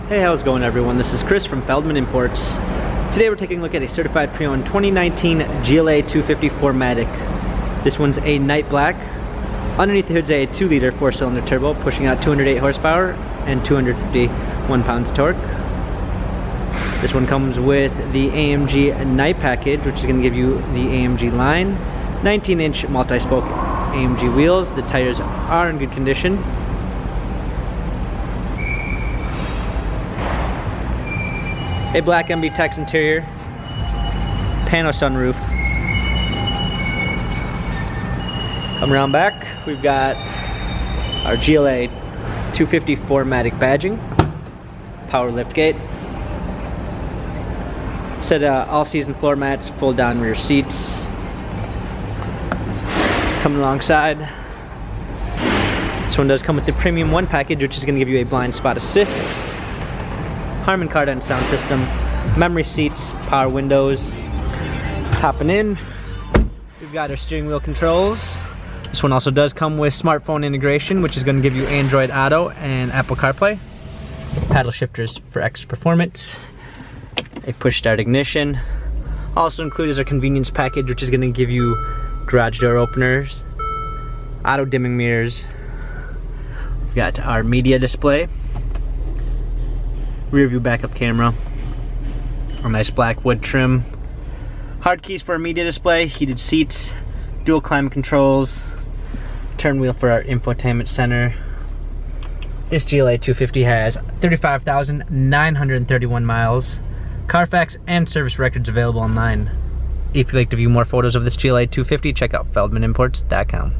Hey, how's it going everyone? This is Chris from Feldmann Imports. Today we're taking a look at a certified pre-owned 2019 GLA 250 4MATIC. This one's a night black. Underneath the hood's a 2-liter 4-cylinder turbo pushing out 208 horsepower and 251 pounds torque. This one comes with the AMG night package, which is going to give you the AMG line, 19-inch multi-spoke AMG wheels. The tires are in good condition. A black MB Tex interior, pano sunroof. Come around back, we've got our GLA 250 4MATIC badging, power liftgate, set all-season floor mats, fold-down rear seats. Coming alongside, this one does come with the Premium 1 package, which is going to give you a blind spot assist, Harman Kardon sound system, memory seats, power windows. Hopping in, we've got our steering wheel controls. This one also does come with smartphone integration, which is going to give you Android Auto and Apple CarPlay. Paddle shifters for extra performance. A push start ignition. Also included is our convenience package, which is going to give you garage door openers, auto dimming mirrors. We've got our media display, rear view backup camera, a nice black wood trim, hard keys for our media display, heated seats, dual climate controls, turn wheel for our infotainment center. This GLA 250 has 35,931 miles, Carfax and service records available online. If you'd like to view more photos of this GLA 250, check out feldmannimports.com.